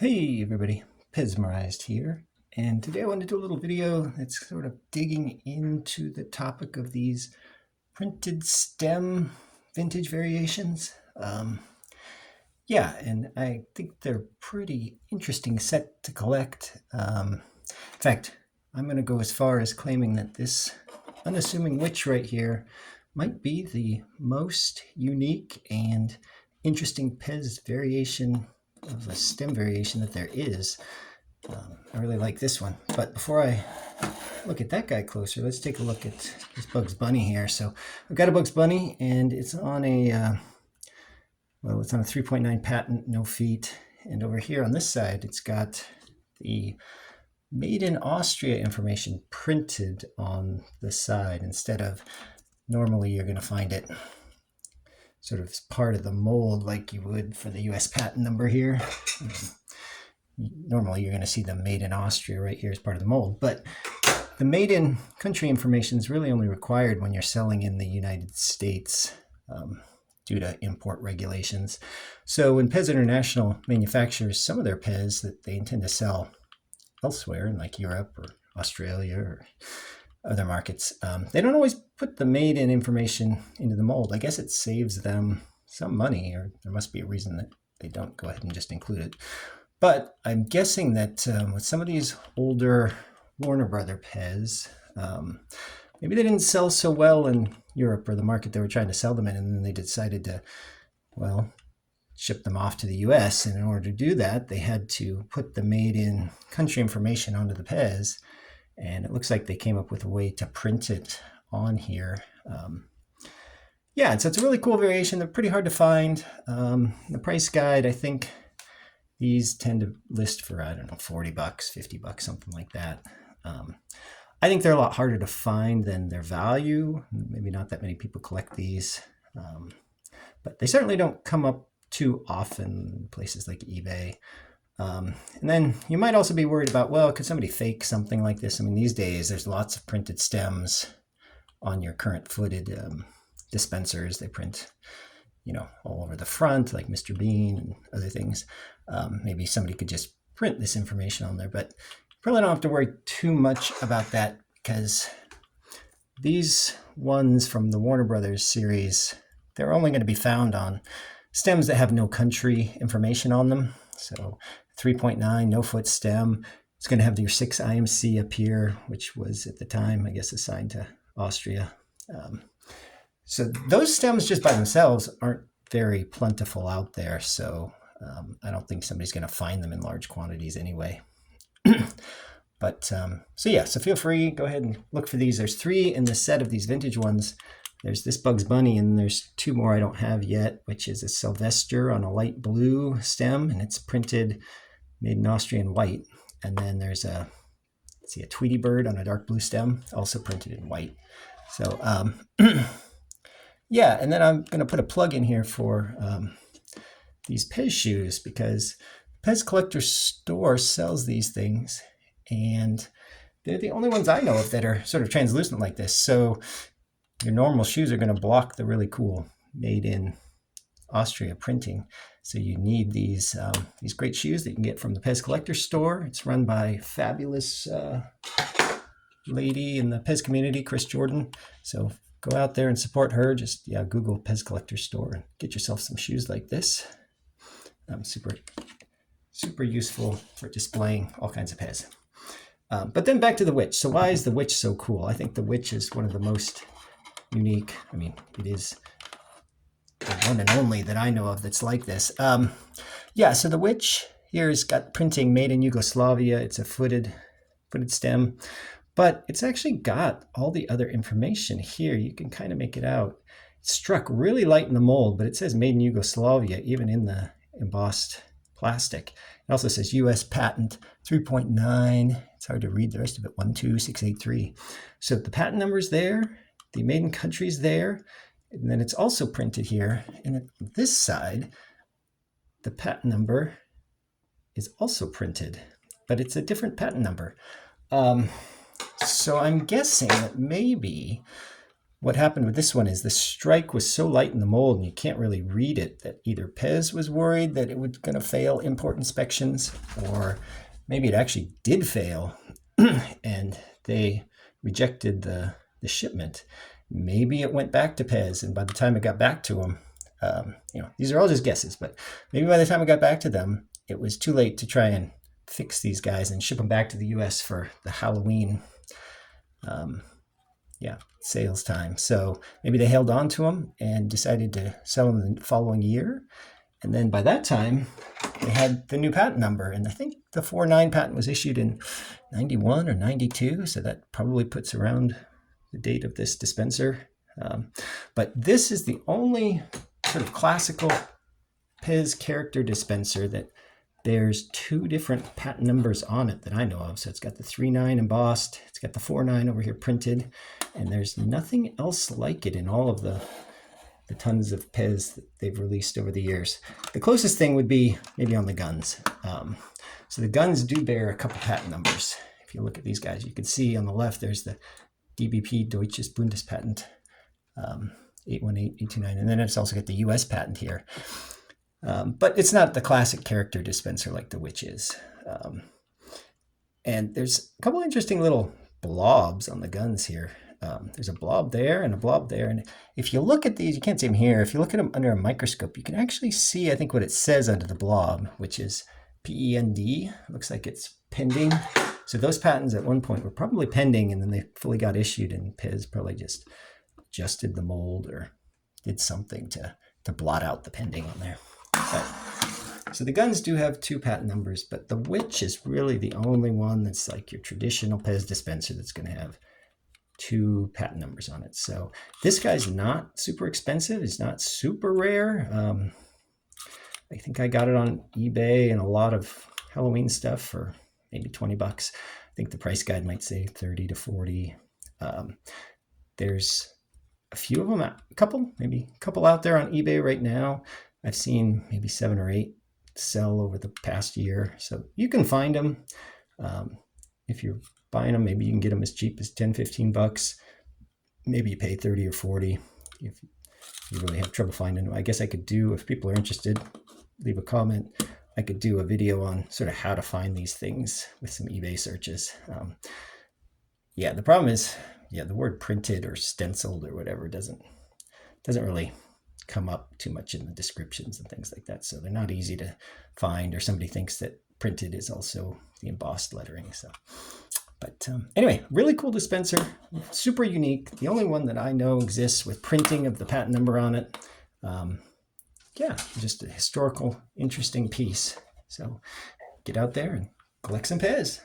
Hey everybody, Pesmerized here, and today I want to do a little video that's sort of digging into the topic of these printed stem vintage variations. Yeah, and I think they're pretty interesting set to collect. In fact, I'm going to go as far as claiming that this unassuming witch right here might be the most unique and interesting Pez variation of a stem variation that there is. I really like this one. But before I look at that guy closer, let's take a look at this Bugs Bunny here. So I've got a Bugs Bunny, and it's on a it's on a 3.9 patent, no feet. And over here on this side, it's got the Made in Austria information printed on the side instead of normally you're going to find it sort of part of the mold like you would for the US patent number here. Normally you're going to see the Made in Austria right here as part of the mold, but the Made in country information is really only required when you're selling in the United States due to import regulations. So when Pez International manufactures some of their Pez that they intend to sell elsewhere in like Europe or Australia or other markets, they don't always put the made in information into the mold. I guess it saves them some money, or there must be a reason that they don't go ahead and just include it. But I'm guessing that with some of these older Warner Brother Pez, maybe they didn't sell so well in Europe or the market they were trying to sell them in, and then they decided to, well, ship them off to the US. And in order to do that, they had to put the made in country information onto the Pez. And it looks like they came up with a way to print it on here. Yeah, so it's a really cool variation. They're pretty hard to find. The price guide, I think these tend to list for, I don't know, $40, $50, something like that. I think they're a lot harder to find than their value. Maybe not that many people collect these, but they certainly don't come up too often in places like eBay. And then you might also be worried about, well, could somebody fake something like this? I mean, these days there's lots of printed stems on your current footed dispensers. They print, all over the front, like Mr. Bean and other things. Maybe somebody could just print this information on there, but you probably don't have to worry too much about that, because these ones from the Warner Brothers series, they're only going to be found on stems that have no country information on them. So 3.9 no foot stem. It's going to have your 6 IMC up here, which was at the time, I guess, assigned to Austria. So those stems just by themselves aren't very plentiful out there. So I don't think somebody's going to find them in large quantities anyway. But so feel free, go ahead and look for these. There's 3 in the set of these vintage ones. There's this Bugs Bunny, and there's 2 more I don't have yet, which is a Sylvester on a light blue stem, and it's printed Made in Austrian white. And then there's a Tweety Bird on a dark blue stem, also printed in white. So yeah, and then I'm going to put a plug in here for these Pez shoes, because Pez Collector Store sells these things, and they're the only ones I know of that are sort of translucent like this. So your normal shoes are going to block the really cool Made in Austria printing. So you need these great shoes that you can get from the Pez Collector Store. It's run by a fabulous lady in the Pez community, Chris Jordan. So go out there and support her. Just Google Pez Collector Store and get yourself some shoes like this. Super useful for displaying all kinds of Pez. But then back to the witch. So why is the witch so cool? I think the witch is one of the most unique. I mean, it is the one and only that I know of that's like this. So the witch here has got printing Made in Yugoslavia. It's a footed stem, but it's actually got all the other information here. You can kind of make it out. It's struck really light in the mold, but it says Made in Yugoslavia, even in the embossed plastic. It also says US patent 3.9. It's hard to read the rest of it, 12683. So the patent number's there. The made in country is there, and then it's also printed here. And at this side, the patent number is also printed, but it's a different patent number. So I'm guessing that maybe what happened with this one is the strike was so light in the mold and you can't really read it, that either Pez was worried that it was going to fail import inspections, or maybe it actually did fail and they rejected the shipment. Maybe it went back to Pez, and by the time it got back to them, these are all just guesses, but maybe by the time it got back to them, it was too late to try and fix these guys and ship them back to the US for the Halloween sales time. So maybe they held on to them and decided to sell them the following year. And then by that time, they had the new patent number. And I think the 49 patent was issued in 91 or 92. So that probably puts around the date of this dispenser. But this is the only sort of classical Pez character dispenser that there's two different patent numbers on it that I know of. So it's got the 39 embossed, it's got the 49 over here printed, and there's nothing else like it in all of the tons of Pez that they've released over the years. The closest thing would be maybe on the guns. So the guns do bear a couple patent numbers. If you look at these guys, you can see on the left there's the DBP Deutsches Bundespatent 818829, and then it's also got the US patent here. But it's not the classic character dispenser like the Witch is. And there's a couple interesting little blobs on the guns here. There's a blob there and a blob there. And if you look at these, you can't see them here. If you look at them under a microscope, you can actually see, I think, what it says under the blob, which is PEND. Looks like it's pending. So those patents at one point were probably pending, and then they fully got issued, and Pez probably just adjusted the mold or did something to blot out the pending on there. So the guns do have two patent numbers, but the Witch is really the only one that's like your traditional Pez dispenser that's going to have two patent numbers on it. So this guy's not super expensive. It's not super rare. I think I got it on eBay and a lot of Halloween stuff for maybe 20 bucks. I think the price guide might say 30 to 40. There's a few of them, maybe a couple out there on eBay right now. I've seen maybe 7 or 8 sell over the past year. So you can find them. If you're buying them, maybe you can get them as cheap as 10, 15 bucks. Maybe you pay 30 or 40 if you really have trouble finding them. I guess I could do, if people are interested, leave a comment. I could do a video on sort of how to find these things with some eBay searches. The problem is, the word printed or stenciled or whatever doesn't really come up too much in the descriptions and things like that. So they're not easy to find, or somebody thinks that printed is also the embossed lettering. So, but anyway, really cool dispenser, super unique. The only one that I know exists with printing of the patent number on it. Just a historical, interesting piece. So get out there and collect some Pez.